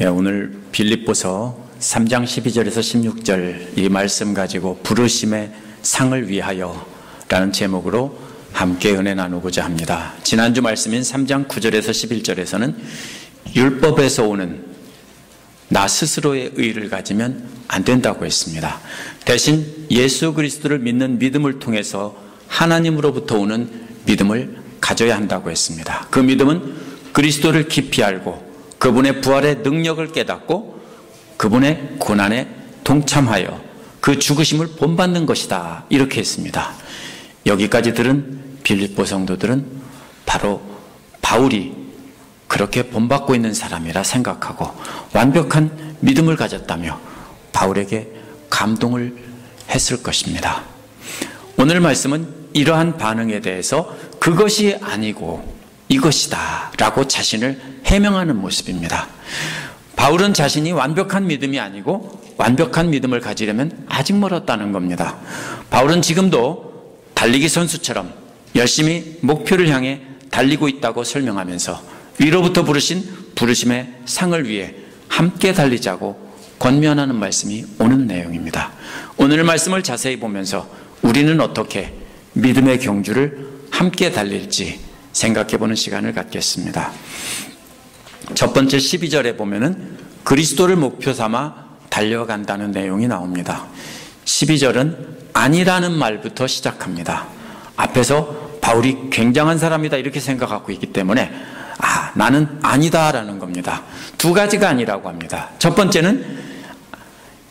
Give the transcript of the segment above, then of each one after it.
오늘 빌립보서 3장 12절에서 16절 이 말씀 가지고 부르심의 상을 위하여 라는 제목으로 함께 은혜 나누고자 합니다. 지난주 말씀인 3장 9절에서 11절에서는 율법에서 오는 나 스스로의 의를 가지면 안 된다고 했습니다. 대신 예수 그리스도를 믿는 믿음을 통해서 하나님으로부터 오는 믿음을 가져야 한다고 했습니다. 그 믿음은 그리스도를 깊이 알고 그분의 부활의 능력을 깨닫고 그분의 고난에 동참하여 그 죽으심을 본받는 것이다, 이렇게 했습니다. 여기까지 들은 빌립보 성도들은 바로 바울이 그렇게 본받고 있는 사람이라 생각하고 완벽한 믿음을 가졌다며 바울에게 감동을 했을 것입니다. 오늘 말씀은 이러한 반응에 대해서 그것이 아니고 이것이다 라고 자신을 해명하는 모습입니다. 바울은 자신이 완벽한 믿음이 아니고 완벽한 믿음을 가지려면 아직 멀었다는 겁니다. 바울은 지금도 달리기 선수처럼 열심히 목표를 향해 달리고 있다고 설명하면서 위로부터 부르신 부르심의 상을 위해 함께 달리자고 권면하는 말씀이 오는 내용입니다. 오늘 말씀을 자세히 보면서 우리는 어떻게 믿음의 경주를 함께 달릴지 생각해보는 시간을 갖겠습니다. 첫 번째 12절에 보면은 그리스도를 목표 삼아 달려간다는 내용이 나옵니다. 12절은 아니라는 말부터 시작합니다. 앞에서 바울이 굉장한 사람이다 이렇게 생각하고 있기 때문에 나는 아니다라는 겁니다. 두 가지가 아니라고 합니다. 첫 번째는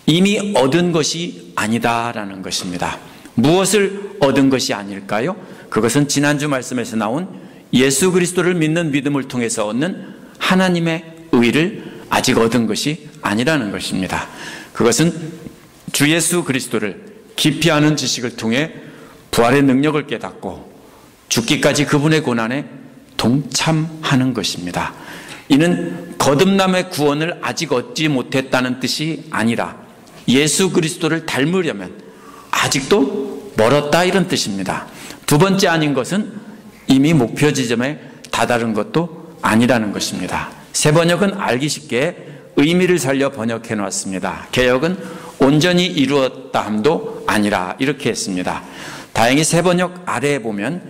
이미 얻은 것이 아니다라는 것입니다. 무엇을 얻은 것이 아닐까요? 그것은 지난주 말씀에서 나온 예수 그리스도를 믿는 믿음을 통해서 얻는 하나님의 의를 아직 얻은 것이 아니라는 것입니다. 그것은 주 예수 그리스도를 깊이 아는 지식을 통해 부활의 능력을 깨닫고 죽기까지 그분의 고난에 동참하는 것입니다. 이는 거듭남의 구원을 아직 얻지 못했다는 뜻이 아니라 예수 그리스도를 닮으려면 아직도 멀었다, 이런 뜻입니다. 두 번째 아닌 것은 이미 목표 지점에 다다른 것도 아니라는 것입니다. 새 번역은 알기 쉽게 의미를 살려 번역해 놨습니다. 개역은 온전히 이루었다 함도 아니라 이렇게 했습니다. 다행히 새 번역 아래에 보면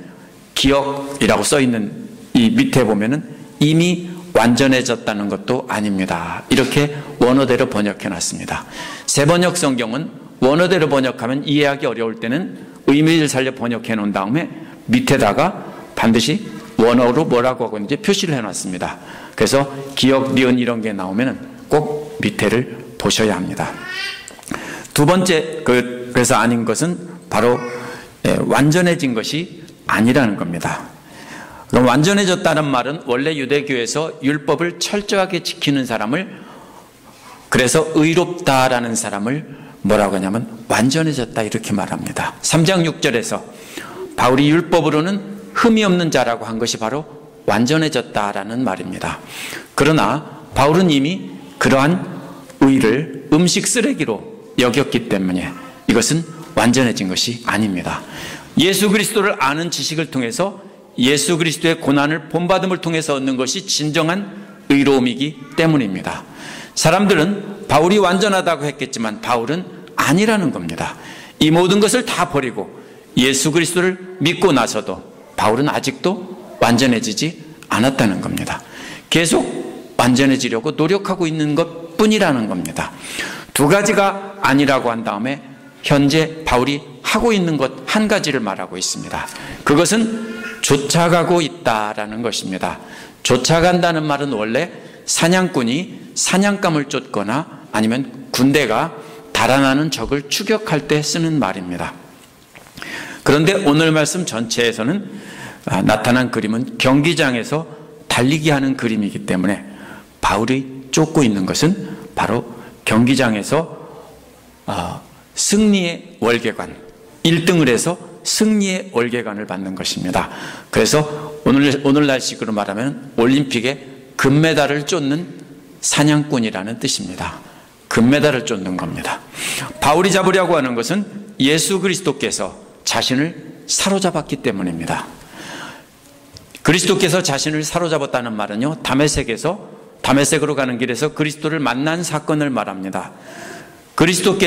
기억이라고 써 있는 이 밑에 보면은 이미 완전해졌다는 것도 아닙니다, 이렇게 원어대로 번역해 놨습니다. 새 번역 성경은 원어대로 번역하면 이해하기 어려울 때는 의미를 살려 번역해 놓은 다음에 밑에다가 반드시 원어로 뭐라고 하고 있는지 표시를 해놨습니다. 그래서 기억, 니은 이런 게 나오면 꼭 밑에를 보셔야 합니다. 두 번째, 그래서 아닌 것은 바로 완전해진 것이 아니라는 겁니다. 그럼 완전해졌다는 말은 원래 유대교에서 율법을 철저하게 지키는 사람을, 그래서 의롭다라는 사람을 뭐라고 하냐면 완전해졌다 이렇게 말합니다. 3장 6절에서 바울이 율법으로는 흠이 없는 자라고 한 것이 바로 완전해졌다라는 말입니다. 그러나 바울은 이미 그러한 의를 음식 쓰레기로 여겼기 때문에 이것은 완전해진 것이 아닙니다. 예수 그리스도를 아는 지식을 통해서 예수 그리스도의 고난을 본받음을 통해서 얻는 것이 진정한 의로움이기 때문입니다. 사람들은 바울이 완전하다고 했겠지만 바울은 아니라는 겁니다. 이 모든 것을 다 버리고 예수 그리스도를 믿고 나서도 바울은 아직도 완전해지지 않았다는 겁니다. 계속 완전해지려고 노력하고 있는 것 뿐이라는 겁니다. 두 가지가 아니라고 한 다음에 현재 바울이 하고 있는 것 한 가지를 말하고 있습니다. 그것은 쫓아가고 있다라는 것입니다. 쫓아간다는 말은 원래 사냥꾼이 사냥감을 쫓거나 아니면 군대가 달아나는 적을 추격할 때 쓰는 말입니다. 그런데 오늘 말씀 전체에서는 나타난 그림은 경기장에서 달리기 하는 그림이기 때문에 바울이 쫓고 있는 것은 바로 경기장에서 승리의 월계관, 1등을 해서 승리의 월계관을 받는 것입니다. 그래서 오늘날식으로 말하면 올림픽에 금메달을 쫓는 사냥꾼이라는 뜻입니다. 금메달을 쫓는 겁니다. 바울이 잡으려고 하는 것은 예수 그리스도께서 자신을 사로잡았기 때문입니다. 그리스도께서 자신을 사로잡았다는 말은요, 다메섹에서 다메섹으로 가는 길에서 그리스도를 만난 사건을 말합니다. 그리스도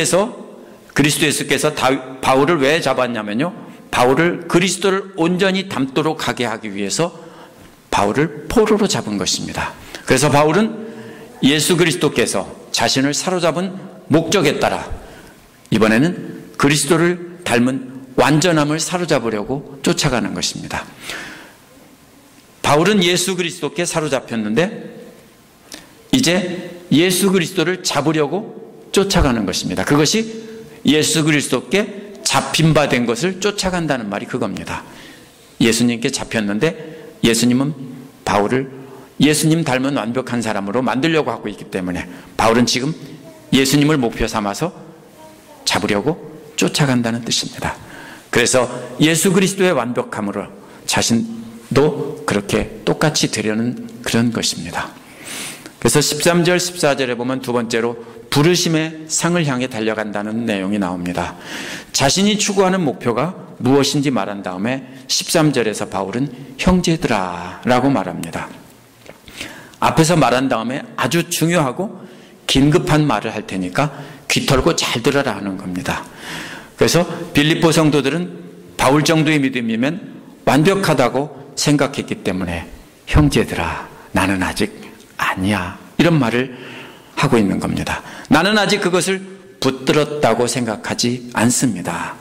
예수께서 바울을 왜 잡았냐면요, 바울을 그리스도를 온전히 닮도록 하게 하기 위해서 바울을 포로로 잡은 것입니다. 그래서 바울은 예수 그리스도께서 자신을 사로잡은 목적에 따라 이번에는 그리스도를 닮은 완전함을 사로잡으려고 쫓아가는 것입니다. 바울은 예수 그리스도께 사로잡혔는데 이제 예수 그리스도를 잡으려고 쫓아가는 것입니다. 그것이 예수 그리스도께 잡힌 바 된 것을 쫓아간다는 말이 그겁니다. 예수님께 잡혔는데 예수님은 바울을 예수님 닮은 완벽한 사람으로 만들려고 하고 있기 때문에 바울은 지금 예수님을 목표 삼아서 잡으려고 쫓아간다는 뜻입니다. 그래서 예수 그리스도의 완벽함으로 자신도 그렇게 똑같이 되려는 그런 것입니다. 그래서 13절 14절에 보면 두 번째로 부르심의 상을 향해 달려간다는 내용이 나옵니다. 자신이 추구하는 목표가 무엇인지 말한 다음에 13절에서 바울은 형제들아 라고 말합니다. 앞에서 말한 다음에 아주 중요하고 긴급한 말을 할 테니까 귀 털고 잘 들어라 하는 겁니다. 그래서 빌립보 성도들은 바울 정도의 믿음이면 완벽하다고 생각했기 때문에 형제들아 나는 아직 아니야 이런 말을 하고 있는 겁니다. 나는 아직 그것을 붙들었다고 생각하지 않습니다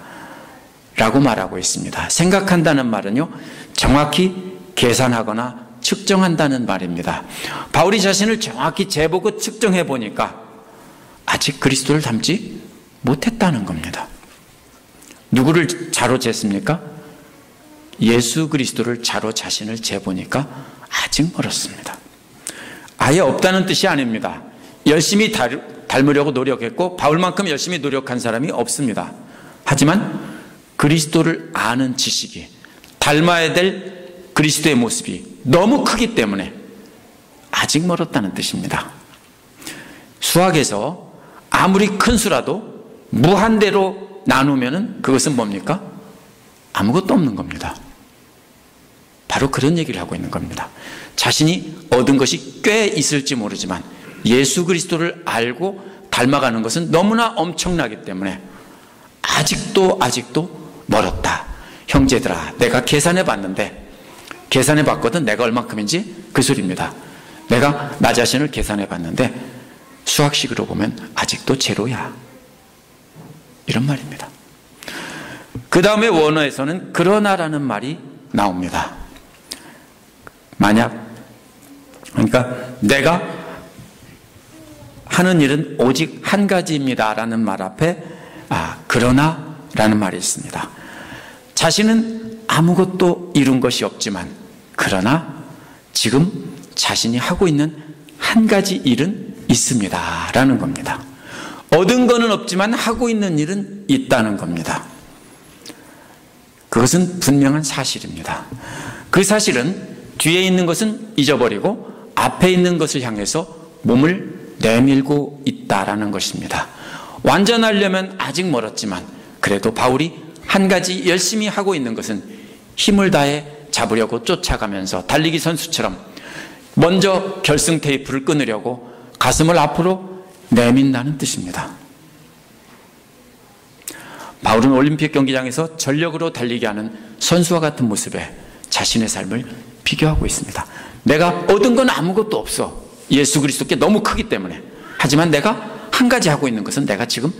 라고 말하고 있습니다. 생각한다는 말은요, 정확히 계산하거나 측정한다는 말입니다. 바울이 자신을 정확히 재보고 측정해 보니까 아직 그리스도를 닮지 못했다는 겁니다. 누구를 자로 쟀습니까? 예수 그리스도를 자로 자신을 재보니까 아직 멀었습니다. 아예 없다는 뜻이 아닙니다. 열심히 닮으려고 노력했고 바울만큼 열심히 노력한 사람이 없습니다. 하지만 그리스도를 아는 지식이, 닮아야 될 그리스도의 모습이 너무 크기 때문에 아직 멀었다는 뜻입니다. 수학에서 아무리 큰 수라도 무한대로 나누면 그것은 뭡니까? 아무것도 없는 겁니다. 바로 그런 얘기를 하고 있는 겁니다. 자신이 얻은 것이 꽤 있을지 모르지만 예수 그리스도를 알고 닮아가는 것은 너무나 엄청나기 때문에 아직도 멀었다. 형제들아, 내가 계산해 봤거든. 내가 얼만큼인지 그 소리입니다. 내가 나 자신을 계산해 봤는데 수학식으로 보면 아직도 제로야. 이런 말입니다. 그 다음에 원어에서는 그러나라는 말이 나옵니다. 그러니까 내가 하는 일은 오직 한 가지입니다 라는 말 앞에 그러나 라는 말이 있습니다. 자신은 아무것도 이룬 것이 없지만 그러나 지금 자신이 하고 있는 한 가지 일은 있습니다 라는 겁니다. 얻은 거는 없지만 하고 있는 일은 있다는 겁니다. 그것은 분명한 사실입니다. 그 사실은 뒤에 있는 것은 잊어버리고 앞에 있는 것을 향해서 몸을 내밀고 있다라는 것입니다. 완전하려면 아직 멀었지만 그래도 바울이 한 가지 열심히 하고 있는 것은 힘을 다해 잡으려고 쫓아가면서 달리기 선수처럼 먼저 결승 테이프를 끊으려고 가슴을 앞으로 내민다는 뜻입니다. 바울은 올림픽 경기장에서 전력으로 달리게 하는 선수와 같은 모습에 자신의 삶을 비교하고 있습니다. 내가 얻은 건 아무것도 없어. 예수 그리스도께 너무 크기 때문에. 하지만 내가 한 가지 하고 있는 것은 내가 지금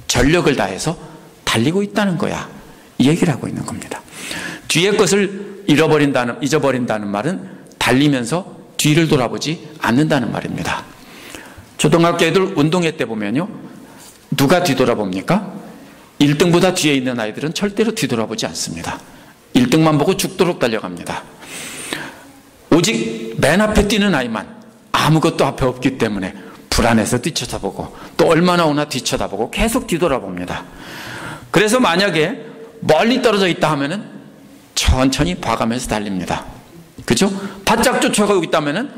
전력을 다해서 달리고 있다는 거야. 이 얘기를 하고 있는 겁니다. 뒤의 것을 잊어버린다는 말은 달리면서 뒤를 돌아보지 않는다는 말입니다. 초등학교 애들 운동회 때 보면요, 누가 뒤돌아봅니까? 1등보다 뒤에 있는 아이들은 절대로 뒤돌아보지 않습니다. 1등만 보고 죽도록 달려갑니다. 오직 맨 앞에 뛰는 아이만 아무것도 앞에 없기 때문에 불안해서 뒤쳐다보고 또 얼마나 오나 뒤쳐다보고 계속 뒤돌아봅니다. 그래서 만약에 멀리 떨어져 있다 하면은 천천히 봐가면서 달립니다. 그죠? 바짝 쫓아가고 있다면은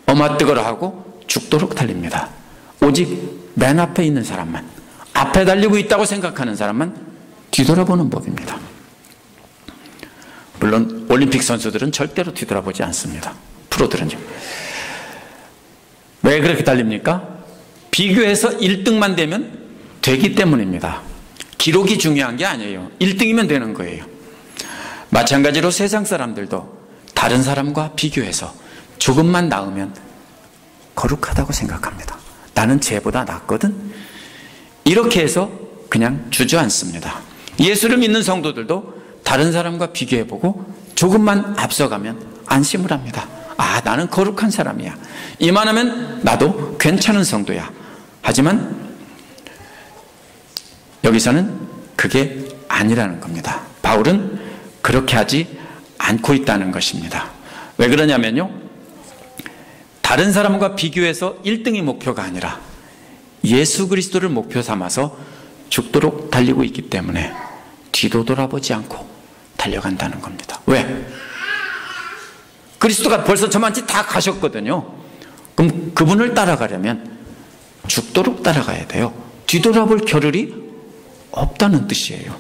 어마뜨거라 하고 죽도록 달립니다. 오직 맨 앞에 있는 사람만, 앞에 달리고 있다고 생각하는 사람만 뒤돌아보는 법입니다. 물론 올림픽 선수들은 절대로 뒤돌아보지 않습니다. 프로들은요. 왜 그렇게 달립니까? 비교해서 1등만 되면 되기 때문입니다. 기록이 중요한 게 아니에요. 1등이면 되는 거예요. 마찬가지로 세상 사람들도 다른 사람과 비교해서 조금만 나으면 거룩하다고 생각합니다. 나는 쟤보다 낫거든. 이렇게 해서 그냥 주저앉습니다. 예수를 믿는 성도들도 다른 사람과 비교해보고 조금만 앞서가면 안심을 합니다. 아, 나는 거룩한 사람이야. 이만하면 나도 괜찮은 성도야. 하지만 여기서는 그게 아니라는 겁니다. 바울은 그렇게 하지 않고 있다는 것입니다. 왜 그러냐면요, 다른 사람과 비교해서 1등이 목표가 아니라 예수 그리스도를 목표 삼아서 죽도록 달리고 있기 때문에 뒤도 돌아보지 않고 달려간다는 겁니다. 왜? 그리스도가 벌써 저만치 다 가셨거든요. 그럼 그분을 따라가려면 죽도록 따라가야 돼요. 뒤돌아볼 겨를이 없다는 뜻이에요.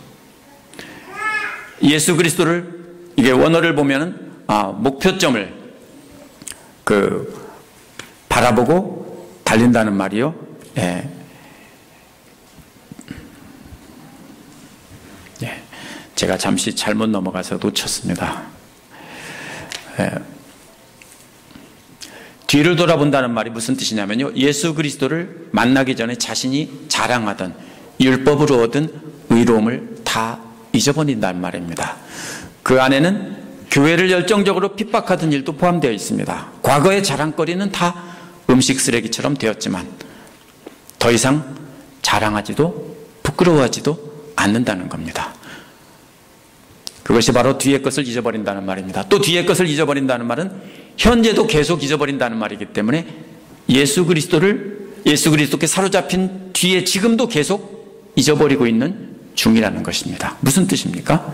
예수 그리스도를, 이게 원어를 보면은 목표점을 바라보고 달린다는 말이요. 예. 예. 제가 잠시 잘못 넘어가서 놓쳤습니다. 예. 뒤를 돌아본다는 말이 무슨 뜻이냐면요, 예수 그리스도를 만나기 전에 자신이 자랑하던 율법으로 얻은 의로움을 다 잊어버린다는 말입니다. 그 안에는 교회를 열정적으로 핍박하던 일도 포함되어 있습니다. 과거의 자랑거리는 다 음식 쓰레기처럼 되었지만 더 이상 자랑하지도 부끄러워하지도 않는다는 겁니다. 그것이 바로 뒤의 것을 잊어버린다는 말입니다. 또 뒤의 것을 잊어버린다는 말은 현재도 계속 잊어버린다는 말이기 때문에 예수 그리스도께 사로잡힌 뒤에 지금도 계속 잊어버리고 있는 중이라는 것입니다. 무슨 뜻입니까?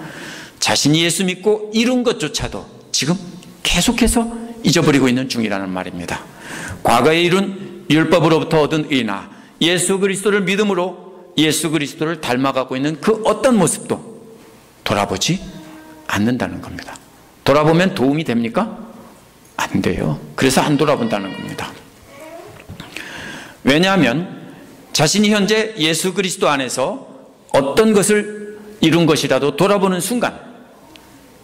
자신이 예수 믿고 이룬 것조차도 지금 계속해서 잊어버리고 있는 중이라는 말입니다. 과거에 이룬 율법으로부터 얻은 의나 예수 그리스도를 믿음으로 예수 그리스도를 닮아가고 있는 그 어떤 모습도 돌아보지 않는다는 겁니다. 돌아보면 도움이 됩니까? 안 돼요. 그래서 안 돌아본다는 겁니다. 왜냐하면 자신이 현재 예수 그리스도 안에서 어떤 것을 이룬 것이라도 돌아보는 순간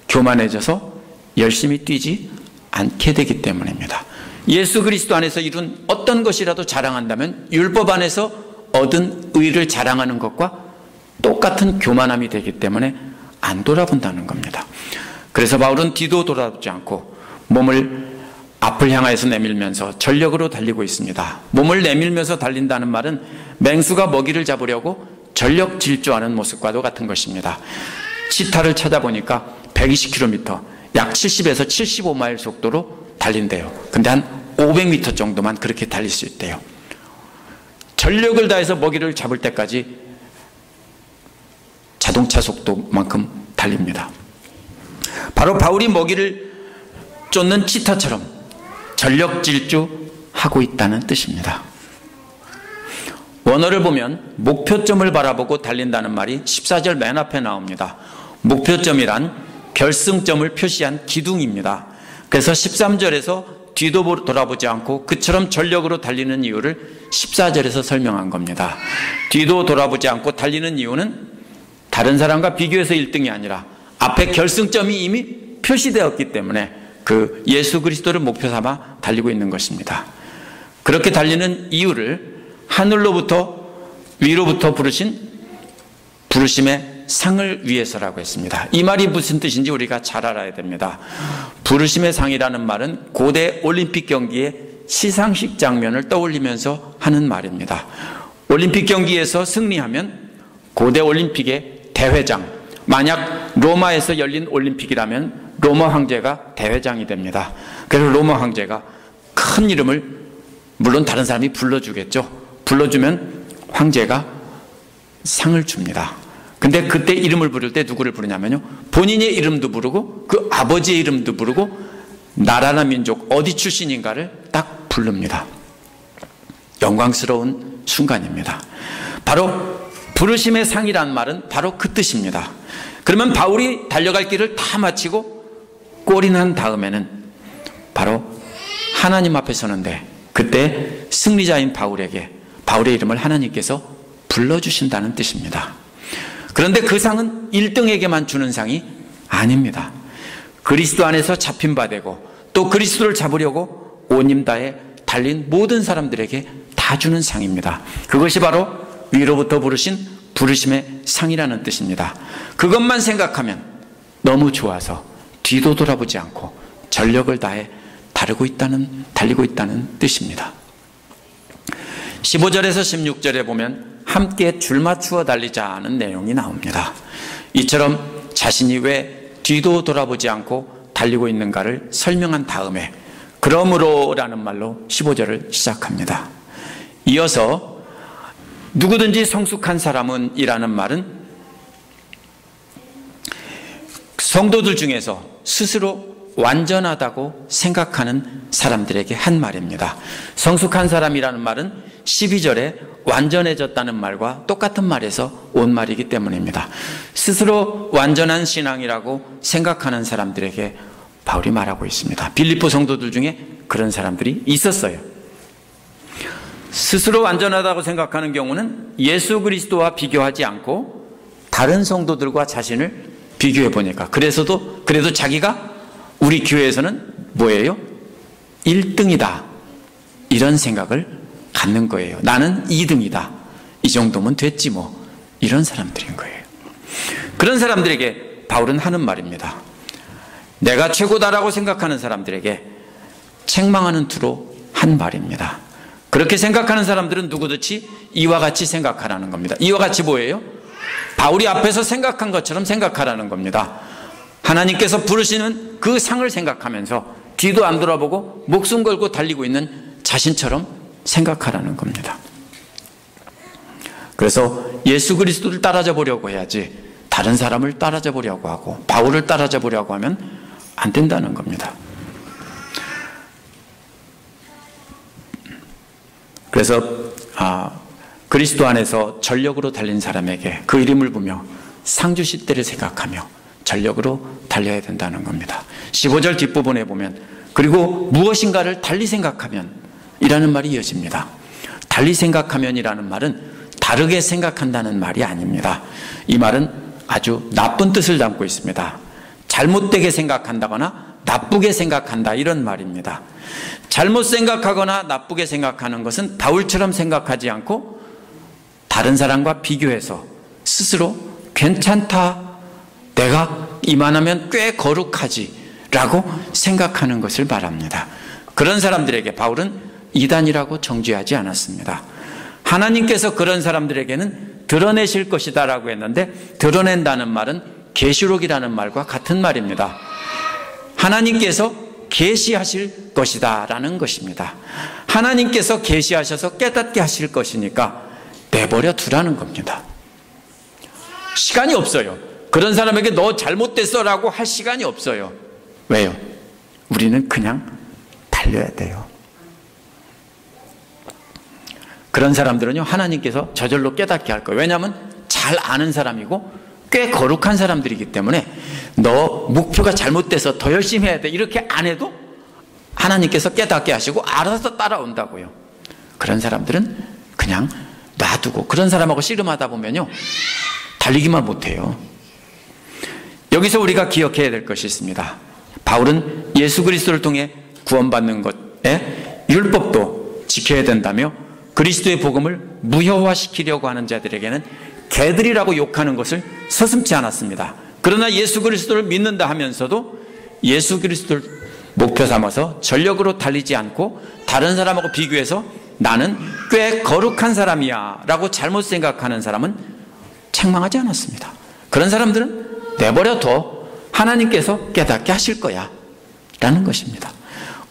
교만해져서 열심히 뛰지 않게 되기 때문입니다. 예수 그리스도 안에서 이룬 어떤 것이라도 자랑한다면 율법 안에서 얻은 의를 자랑하는 것과 똑같은 교만함이 되기 때문에 안 돌아본다는 겁니다. 그래서 바울은 뒤도 돌아보지 않고 몸을 앞을 향하여서 내밀면서 전력으로 달리고 있습니다. 몸을 내밀면서 달린다는 말은 맹수가 먹이를 잡으려고 전력 질주하는 모습과도 같은 것입니다. 치타를 찾아보니까 120km, 약 70에서 75마일 속도로 달린대요. 근데 한 500m 정도만 그렇게 달릴 수 있대요. 전력을 다해서 먹이를 잡을 때까지 자동차 속도만큼 달립니다. 바로 바울이 먹이를 쫓는 치타처럼 전력 질주하고 있다는 뜻입니다. 원어를 보면 목표점을 바라보고 달린다는 말이 14절 맨 앞에 나옵니다. 목표점이란 결승점을 표시한 기둥입니다. 그래서 13절에서 뒤도 돌아보지 않고 그처럼 전력으로 달리는 이유를 14절에서 설명한 겁니다. 뒤도 돌아보지 않고 달리는 이유는 다른 사람과 비교해서 1등이 아니라 앞에 결승점이 이미 표시되었기 때문에 그 예수 그리스도를 목표 삼아 달리고 있는 것입니다. 그렇게 달리는 이유를 하늘로부터 위로부터 부르신 부르심의 상을 위해서라고 했습니다. 이 말이 무슨 뜻인지 우리가 잘 알아야 됩니다. 부르심의 상이라는 말은 고대 올림픽 경기의 시상식 장면을 떠올리면서 하는 말입니다. 올림픽 경기에서 승리하면 고대 올림픽의 대회장, 만약 로마에서 열린 올림픽이라면 로마 황제가 대회장이 됩니다. 그래서 로마 황제가 큰 이름을, 물론 다른 사람이 불러주겠죠. 불러주면 황제가 상을 줍니다. 근데 그때 이름을 부를 때 누구를 부르냐면요, 본인의 이름도 부르고 그 아버지의 이름도 부르고 나라나 민족 어디 출신인가를 딱 부릅니다. 영광스러운 순간입니다. 바로 부르심의 상이란 말은 바로 그 뜻입니다. 그러면 바울이 달려갈 길을 다 마치고 골인한 다음에는 바로 하나님 앞에 서는데 그때 승리자인 바울에게 바울의 이름을 하나님께서 불러주신다는 뜻입니다. 그런데 그 상은 1등에게만 주는 상이 아닙니다. 그리스도 안에서 잡힌 바 되고 또 그리스도를 잡으려고 온 힘 다해 달린 모든 사람들에게 다 주는 상입니다. 그것이 바로 위로부터 부르신 부르심의 상이라는 뜻입니다. 그것만 생각하면 너무 좋아서 뒤도 돌아보지 않고 전력을 다해 달리고 있다는 뜻입니다. 15절에서 16절에 보면 함께 줄 맞추어 달리자는 내용이 나옵니다. 이처럼 자신이 왜 뒤도 돌아보지 않고 달리고 있는가를 설명한 다음에 그러므로라는 말로 15절을 시작합니다. 이어서 누구든지 성숙한 사람은 이라는 말은 성도들 중에서 스스로 완전하다고 생각하는 사람들에게 한 말입니다. 성숙한 사람이라는 말은 12절에 완전해졌다는 말과 똑같은 말에서 온 말이기 때문입니다. 스스로 완전한 신앙이라고 생각하는 사람들에게 바울이 말하고 있습니다. 빌립보 성도들 중에 그런 사람들이 있었어요. 스스로 완전하다고 생각하는 경우는 예수 그리스도와 비교하지 않고 다른 성도들과 자신을 비교해 보니까 그래도 자기가 우리 교회에서는 뭐예요? 1등이다. 이런 생각을 갖는 거예요. 나는 2등이다. 이 정도면 됐지 뭐. 이런 사람들인 거예요. 그런 사람들에게 바울은 하는 말입니다. 내가 최고다라고 생각하는 사람들에게 책망하는 투로 한 말입니다. 그렇게 생각하는 사람들은 누구든지 이와 같이 생각하라는 겁니다. 이와 같이 뭐예요? 바울이 앞에서 생각한 것처럼 생각하라는 겁니다. 하나님께서 부르시는 그 상을 생각하면서 뒤도 안 돌아보고 목숨 걸고 달리고 있는 자신처럼 생각하라는 겁니다. 그래서 예수 그리스도를 따라잡아 보려고 해야지 다른 사람을 따라잡아 보려고 하고 바울을 따라잡아 보려고 하면 안 된다는 겁니다. 그래서 그리스도 안에서 전력으로 달린 사람에게 그 이름을 부며 상 주실 때를 생각하며 전력으로 달려야 된다는 겁니다. 15절 뒷부분에 보면 그리고 무엇인가를 달리 생각하면 이라는 말이 이어집니다. 달리 생각하면 이라는 말은 다르게 생각한다는 말이 아닙니다. 이 말은 아주 나쁜 뜻을 담고 있습니다. 잘못되게 생각한다거나 나쁘게 생각한다 이런 말입니다. 잘못 생각하거나 나쁘게 생각하는 것은 바울처럼 생각하지 않고 다른 사람과 비교해서 스스로 괜찮다, 내가 이만하면 꽤 거룩하지 라고 생각하는 것을 말합니다. 그런 사람들에게 바울은 이단이라고 정죄하지 않았습니다. 하나님께서 그런 사람들에게는 드러내실 것이다 라고 했는데 드러낸다는 말은 계시록이라는 말과 같은 말입니다. 하나님께서 계시하실 것이다 라는 것입니다. 하나님께서 계시하셔서 깨닫게 하실 것이니까 내버려 두라는 겁니다. 시간이 없어요. 그런 사람에게 너 잘못됐어 라고 할 시간이 없어요. 왜요? 우리는 그냥 달려야 돼요. 그런 사람들은요 하나님께서 저절로 깨닫게 할 거예요. 왜냐하면 잘 아는 사람이고 꽤 거룩한 사람들이기 때문에 너 목표가 잘못돼서 더 열심히 해야 돼 이렇게 안 해도 하나님께서 깨닫게 하시고 알아서 따라온다고요. 그런 사람들은 그냥 놔두고 그런 사람하고 씨름하다 보면요 달리기만 못해요. 여기서 우리가 기억해야 될 것이 있습니다. 바울은 예수 그리스도를 통해 구원받는 것에 율법도 지켜야 된다며 그리스도의 복음을 무효화시키려고 하는 자들에게는 개들이라고 욕하는 것을 서슴지 않았습니다. 그러나 예수 그리스도를 믿는다 하면서도 예수 그리스도를 목표 삼아서 전력으로 달리지 않고 다른 사람하고 비교해서 나는 꽤 거룩한 사람이야 라고 잘못 생각하는 사람은 책망하지 않았습니다. 그런 사람들은 내버려둬 하나님께서 깨닫게 하실 거야 라는 것입니다.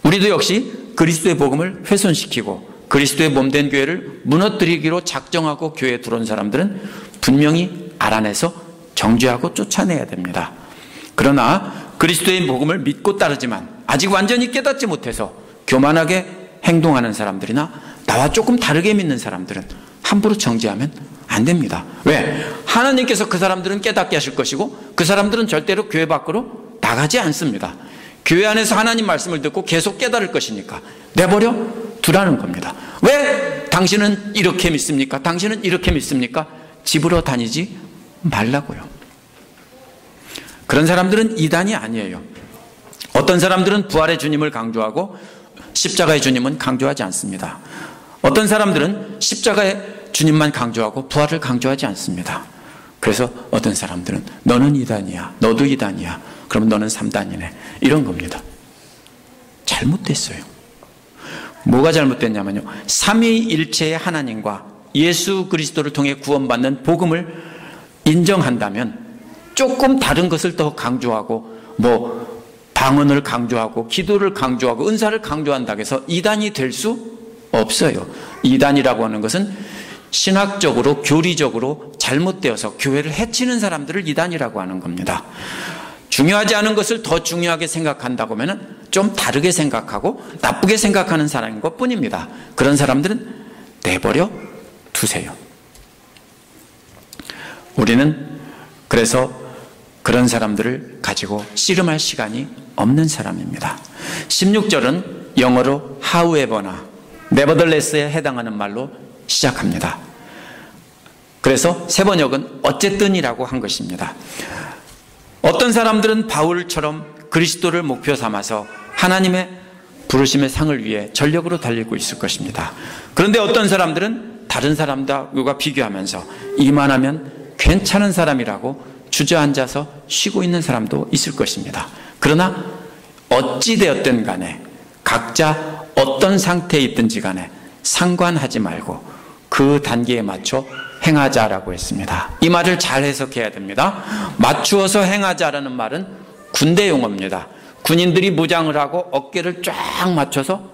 우리도 역시 그리스도의 복음을 훼손시키고 그리스도의 몸된 교회를 무너뜨리기로 작정하고 교회에 들어온 사람들은 분명히 알아내서 정죄하고 쫓아내야 됩니다. 그러나 그리스도의 복음을 믿고 따르지만 아직 완전히 깨닫지 못해서 교만하게 행동하는 사람들이나 나와 조금 다르게 믿는 사람들은 함부로 정죄하면 안 됩니다. 왜? 하나님께서 그 사람들은 깨닫게 하실 것이고 그 사람들은 절대로 교회 밖으로 나가지 않습니다. 교회 안에서 하나님 말씀을 듣고 계속 깨달을 것이니까 내버려 두라는 겁니다. 왜 당신은 이렇게 믿습니까? 당신은 이렇게 믿습니까? 집으로 다니지 말라고요. 그런 사람들은 이단이 아니에요. 어떤 사람들은 부활의 주님을 강조하고 십자가의 주님은 강조하지 않습니다. 어떤 사람들은 십자가의 주님만 강조하고 부활을 강조하지 않습니다. 그래서 어떤 사람들은 너는 이단이야, 너도 이단이야, 그럼 너는 3단이네, 이런 겁니다. 잘못됐어요. 뭐가 잘못됐냐면요, 삼위일체의 하나님과 예수 그리스도를 통해 구원받는 복음을 인정한다면 조금 다른 것을 더 강조하고 방언을 강조하고 기도를 강조하고 은사를 강조한다고 해서 이단이 될 수 없어요. 이단이라고 하는 것은 신학적으로 교리적으로 잘못되어서 교회를 해치는 사람들을 이단이라고 하는 겁니다. 중요하지 않은 것을 더 중요하게 생각한다고 하면 좀 다르게 생각하고 나쁘게 생각하는 사람인 것 뿐입니다. 그런 사람들은 내버려 두세요. 우리는 그래서 그런 사람들을 가지고 씨름할 시간이 없는 사람입니다. 16절은 영어로 however나 nevertheless에 해당하는 말로 시작합니다. 그래서 세 번역은 어쨌든이라고 한 것입니다. 어떤 사람들은 바울처럼 그리스도를 목표 삼아서 하나님의 부르심의 상을 위해 전력으로 달리고 있을 것입니다. 그런데 어떤 사람들은 다른 사람들과 비교하면서 이만하면 괜찮은 사람이라고 주저앉아서 쉬고 있는 사람도 있을 것입니다. 그러나 어찌되었든 간에 각자 어떤 상태에 있든지 간에 상관하지 말고 그 단계에 맞춰 행하자라고 했습니다. 이 말을 잘 해석해야 됩니다. 맞추어서 행하자라는 말은 군대 용어입니다. 군인들이 무장을 하고 어깨를 쫙 맞춰서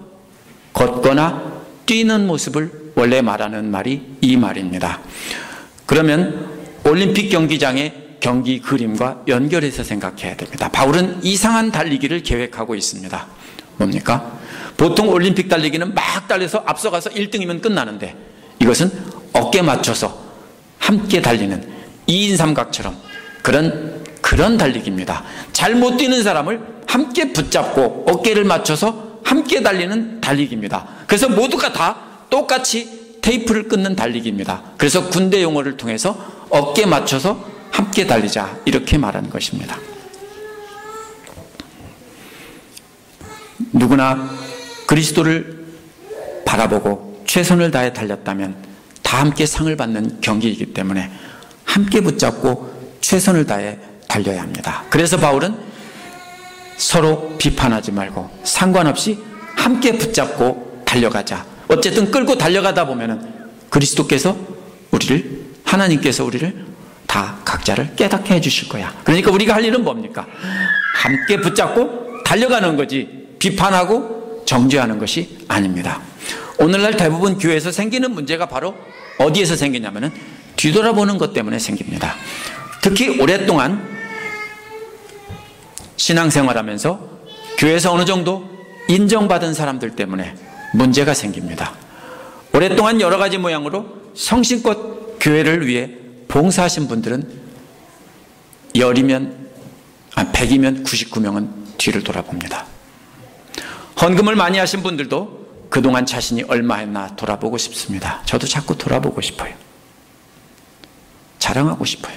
걷거나 뛰는 모습을 원래 말하는 말이 이 말입니다. 그러면 올림픽 경기장의 경기 그림과 연결해서 생각해야 됩니다. 바울은 이상한 달리기를 계획하고 있습니다. 뭡니까? 보통 올림픽 달리기는 막 달려서 앞서가서 1등이면 끝나는데 이것은 어깨 맞춰서 함께 달리는 2인 삼각처럼 그런 달리기입니다. 잘 못 뛰는 사람을 함께 붙잡고 어깨를 맞춰서 함께 달리는 달리기입니다. 그래서 모두가 다 똑같이 테이프를 끊는 달리기입니다. 그래서 군대 용어를 통해서 어깨 맞춰서 함께 달리자 이렇게 말한 것입니다. 누구나 그리스도를 바라보고 최선을 다해 달렸다면 다 함께 상을 받는 경기이기 때문에 함께 붙잡고 최선을 다해 달려야 합니다. 그래서 바울은 서로 비판하지 말고 상관없이 함께 붙잡고 달려가자. 어쨌든 끌고 달려가다 보면은 그리스도께서 하나님께서 우리를 다 각자를 깨닫게 해주실 거야. 그러니까 우리가 할 일은 뭡니까? 함께 붙잡고 달려가는 거지 비판하고 정죄하는 것이 아닙니다. 오늘날 대부분 교회에서 생기는 문제가 바로 어디에서 생기냐면은 뒤돌아보는 것 때문에 생깁니다. 특히 오랫동안 신앙생활하면서 교회에서 어느 정도 인정받은 사람들 때문에 문제가 생깁니다. 오랫동안 여러 가지 모양으로 성심껏 교회를 위해 봉사하신 분들은 100이면 99명은 뒤를 돌아봅니다. 헌금을 많이 하신 분들도 그동안 자신이 얼마 했나 돌아보고 싶습니다. 저도 자꾸 돌아보고 싶어요. 자랑하고 싶어요.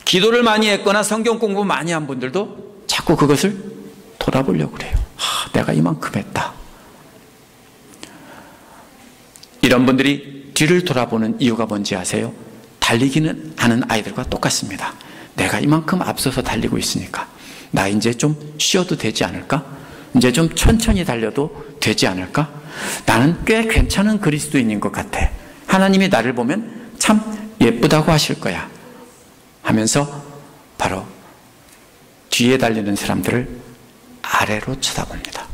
기도를 많이 했거나 성경 공부 많이 한 분들도 자꾸 그것을 돌아보려고 그래요. 내가 이만큼 했다. 이런 분들이 뒤를 돌아보는 이유가 뭔지 아세요? 달리기는 하는 아이들과 똑같습니다. 내가 이만큼 앞서서 달리고 있으니까 나 이제 좀 쉬어도 되지 않을까? 이제 좀 천천히 달려도 되지 않을까? 나는 꽤 괜찮은 그리스도인인 것 같아. 하나님이 나를 보면 참 예쁘다고 하실 거야 하면서 바로 뒤에 달리는 사람들을 아래로 쳐다봅니다.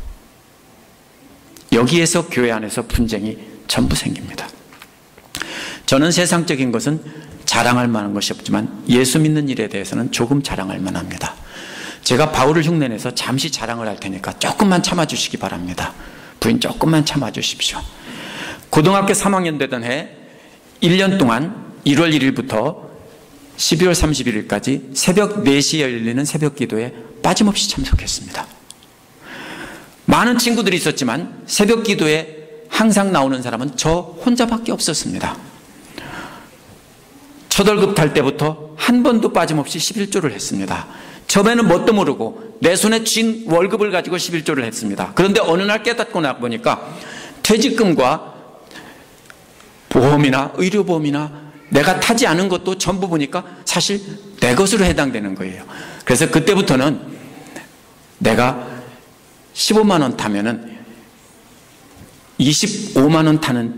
여기에서 교회 안에서 분쟁이 전부 생깁니다. 저는 세상적인 것은 자랑할 만한 것이 없지만 예수 믿는 일에 대해서는 조금 자랑할 만합니다. 제가 바울을 흉내내서 잠시 자랑을 할 테니까 조금만 참아주시기 바랍니다. 부인 조금만 참아주십시오. 고등학교 3학년 되던 해 1년 동안 1월 1일부터 12월 31일까지 새벽 4시에 열리는 새벽 기도에 빠짐없이 참석했습니다. 많은 친구들이 있었지만 새벽 기도에 항상 나오는 사람은 저 혼자밖에 없었습니다. 첫 월급 탈 때부터 한 번도 빠짐없이 11조를 했습니다. 처음에는 뭣도 모르고 내 손에 쥔 월급을 가지고 11조를 했습니다. 그런데 어느 날 깨닫고 나보니까 퇴직금과 보험이나 의료보험이나 내가 타지 않은 것도 전부 보니까 사실 내 것으로 해당되는 거예요. 그래서 그때부터는 내가 15만 원 타면은 25만 원 타는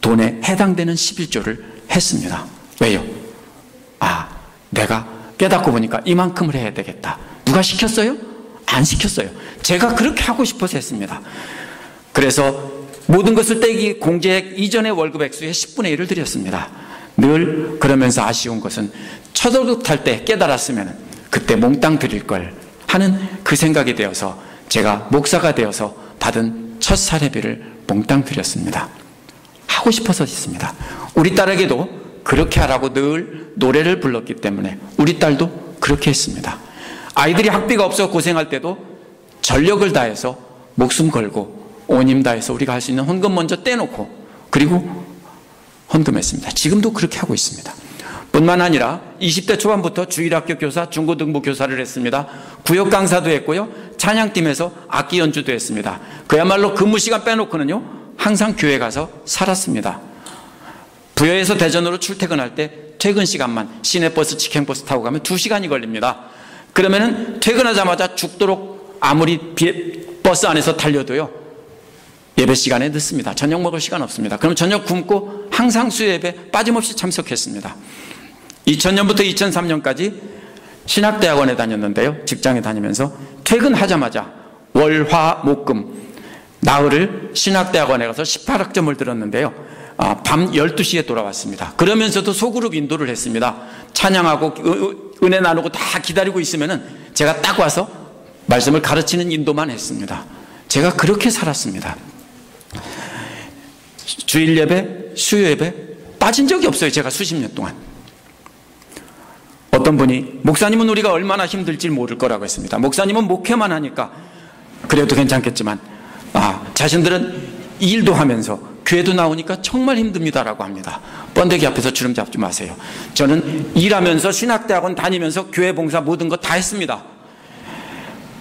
돈에 해당되는 11조를 했습니다. 왜요? 내가 깨닫고 보니까 이만큼을 해야 되겠다. 누가 시켰어요? 안 시켰어요. 제가 그렇게 하고 싶어서 했습니다. 그래서 모든 것을 떼기 공제액 이전의 월급 액수의 10분의 1을 드렸습니다. 늘 그러면서 아쉬운 것은 첫 월급 탈 때 깨달았으면 그때 몽땅 드릴 걸 하는 그 생각이 되어서 제가 목사가 되어서 받은 첫 사례비를 몽땅 드렸습니다. 하고 싶어서 했습니다. 우리 딸에게도 그렇게 하라고 늘 노래를 불렀기 때문에 우리 딸도 그렇게 했습니다. 아이들이 학비가 없어 고생할 때도 전력을 다해서 목숨 걸고 온 힘 다해서 우리가 할 수 있는 헌금 먼저 떼놓고 그리고 헌금했습니다. 지금도 그렇게 하고 있습니다. 뿐만 아니라 20대 초반부터 주일학교 교사, 중고등부 교사를 했습니다. 구역 강사도 했고요. 찬양팀에서 악기 연주도 했습니다. 그야말로 근무 시간 빼놓고는요 항상 교회 가서 살았습니다. 부여에서 대전으로 출퇴근할 때 퇴근 시간만 시내버스, 직행버스 타고 가면 2시간이 걸립니다. 그러면은 퇴근하자마자 죽도록 아무리 버스 안에서 달려도요 예배 시간에 늦습니다. 저녁 먹을 시간 없습니다. 그럼 저녁 굶고 항상 수요예배 빠짐없이 참석했습니다. 2000년부터 2003년까지 신학대학원에 다녔는데요. 직장에 다니면서 퇴근하자마자 월, 화, 목, 금 나흘을 신학대학원에 가서 18학점을 들었는데요. 밤 12시에 돌아왔습니다. 그러면서도 소그룹 인도를 했습니다. 찬양하고 은혜 나누고 다 기다리고 있으면은 제가 딱 와서 말씀을 가르치는 인도만 했습니다. 제가 그렇게 살았습니다. 주일 예배, 수요 예배 빠진 적이 없어요. 제가 수십 년 동안. 어떤 분이 목사님은 우리가 얼마나 힘들지 모를 거라고 했습니다. 목사님은 목회만 하니까 그래도 괜찮겠지만 자신들은 일도 하면서 교회도 나오니까 정말 힘듭니다라고 합니다. 번데기 앞에서 주름 잡지 마세요. 저는 일하면서 신학대학원 다니면서 교회 봉사 모든 거 다 했습니다.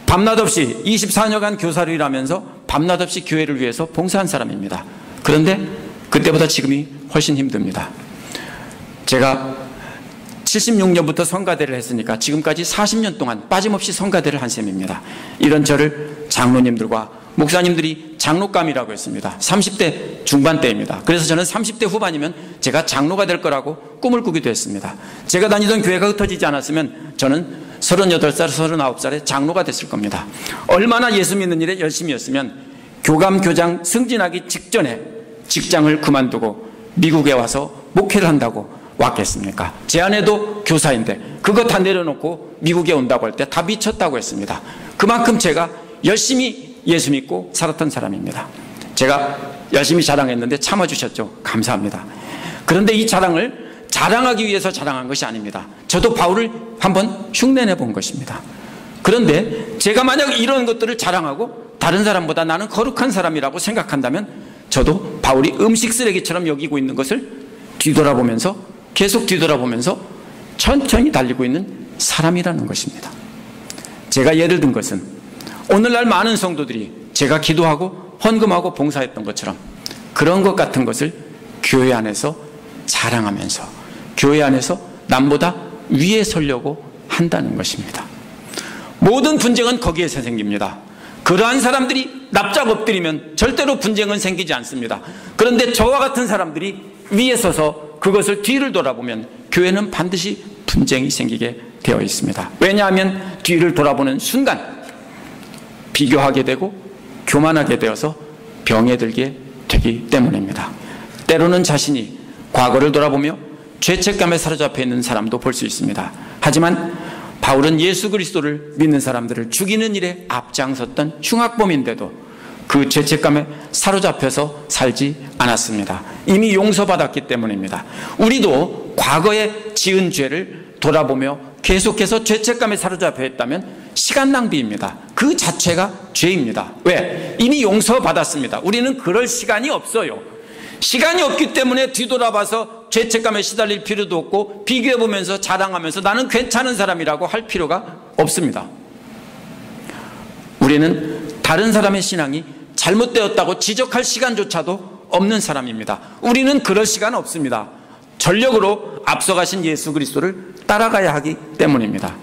밤낮 없이 24년간 교사로 일하면서 밤낮 없이 교회를 위해서 봉사한 사람입니다. 그런데 그때보다 지금이 훨씬 힘듭니다. 제가 76년부터 성가대를 했으니까 지금까지 40년 동안 빠짐없이 성가대를 한 셈입니다. 이런 저를 장로님들과 목사님들이 장로감이라고 했습니다. 30대 중반대입니다. 그래서 저는 30대 후반이면 제가 장로가 될 거라고 꿈을 꾸기도 했습니다. 제가 다니던 교회가 흩어지지 않았으면 저는 38살, 39살에 장로가 됐을 겁니다. 얼마나 예수 믿는 일에 열심히 했으면 교감, 교장 승진하기 직전에 직장을 그만두고 미국에 와서 목회를 한다고 왔겠습니까? 제 아내도 교사인데 그거 다 내려놓고 미국에 온다고 할 때 다 미쳤다고 했습니다. 그만큼 제가 열심히 예수 믿고 살았던 사람입니다. 제가 열심히 자랑했는데 참아주셨죠. 감사합니다. 그런데 이 자랑을 자랑하기 위해서 자랑한 것이 아닙니다. 저도 바울을 한번 흉내내 본 것입니다. 그런데 제가 만약 이런 것들을 자랑하고 다른 사람보다 나는 거룩한 사람이라고 생각한다면 저도 바울이 음식 쓰레기처럼 여기고 있는 것을 뒤돌아보면서 계속 뒤돌아보면서 천천히 달리고 있는 사람이라는 것입니다. 제가 예를 든 것은 오늘날 많은 성도들이 제가 기도하고 헌금하고 봉사했던 것처럼 그런 것 같은 것을 교회 안에서 자랑하면서 교회 안에서 남보다 위에 서려고 한다는 것입니다. 모든 분쟁은 거기에서 생깁니다. 그러한 사람들이 납작 엎드리면 절대로 분쟁은 생기지 않습니다. 그런데 저와 같은 사람들이 위에 서서 그것을 뒤를 돌아보면 교회는 반드시 분쟁이 생기게 되어 있습니다. 왜냐하면 뒤를 돌아보는 순간 비교하게 되고 교만하게 되어서 병에 들게 되기 때문입니다. 때로는 자신이 과거를 돌아보며 죄책감에 사로잡혀 있는 사람도 볼 수 있습니다. 하지만 바울은 예수 그리스도를 믿는 사람들을 죽이는 일에 앞장섰던 흉악범인데도 그 죄책감에 사로잡혀서 살지 않았습니다. 이미 용서받았기 때문입니다. 우리도 과거에 지은 죄를 돌아보며 계속해서 죄책감에 사로잡혀 있다면 시간 낭비입니다. 그 자체가 죄입니다. 왜? 이미 용서받았습니다. 우리는 그럴 시간이 없어요. 시간이 없기 때문에 뒤돌아봐서 죄책감에 시달릴 필요도 없고 비교해보면서 자랑하면서 나는 괜찮은 사람이라고 할 필요가 없습니다. 우리는 다른 사람의 신앙이 잘못되었다고 지적할 시간조차도 없는 사람입니다. 우리는 그럴 시간 없습니다. 전력으로 앞서가신 예수 그리스도를 따라가야 하기 때문입니다.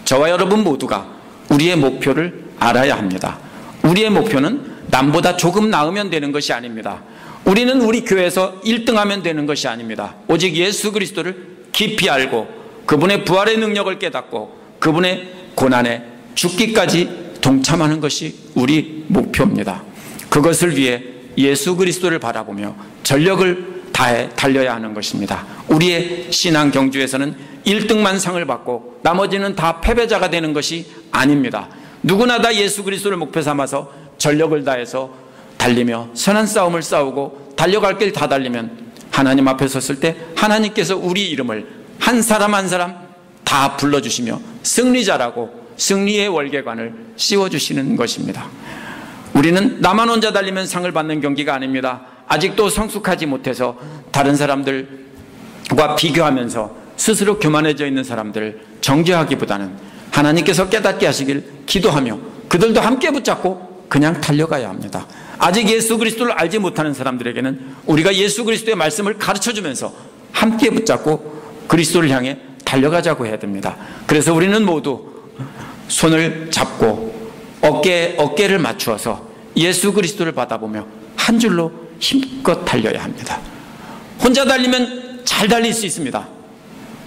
저와 여러분 모두가 우리의 목표를 알아야 합니다. 우리의 목표는 남보다 조금 나으면 되는 것이 아닙니다. 우리는 우리 교회에서 1등하면 되는 것이 아닙니다. 오직 예수 그리스도를 깊이 알고 그분의 부활의 능력을 깨닫고 그분의 고난에 죽기까지 동참하는 것이 우리 목표입니다. 그것을 위해 예수 그리스도를 바라보며 전력을 다해 달려야 하는 것입니다. 우리의 신앙 경주에서는 1등만 상을 받고 나머지는 다 패배자가 되는 것이 아닙니다. 누구나 다 예수 그리스도를 목표 삼아서 전력을 다해서 달리며 선한 싸움을 싸우고 달려갈 길 다 달리면 하나님 앞에 섰을 때 하나님께서 우리 이름을 한 사람 한 사람 다 불러주시며 승리자라고 승리의 월계관을 씌워주시는 것입니다. 우리는 나만 혼자 달리면 상을 받는 경기가 아닙니다. 아직도 성숙하지 못해서 다른 사람들과 비교하면서 스스로 교만해져 있는 사람들을 정죄하기보다는 하나님께서 깨닫게 하시길 기도하며 그들도 함께 붙잡고 그냥 달려가야 합니다. 아직 예수 그리스도를 알지 못하는 사람들에게는 우리가 예수 그리스도의 말씀을 가르쳐주면서 함께 붙잡고 그리스도를 향해 달려가자고 해야 됩니다. 그래서 우리는 모두 손을 잡고 어깨를 맞추어서 예수 그리스도를 받아보며 한 줄로 힘껏 달려야 합니다. 혼자 달리면 잘 달릴 수 있습니다.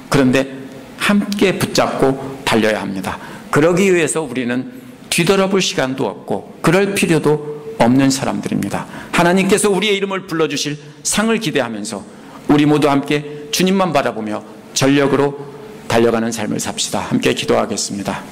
그런데 함께 붙잡고 달려야 합니다. 그러기 위해서 우리는 뒤돌아볼 시간도 없고 그럴 필요도 없는 사람들입니다. 하나님께서 우리의 이름을 불러주실 상을 기대하면서 우리 모두 함께 주님만 바라보며 전력으로 달려가는 삶을 삽시다. 함께 기도하겠습니다.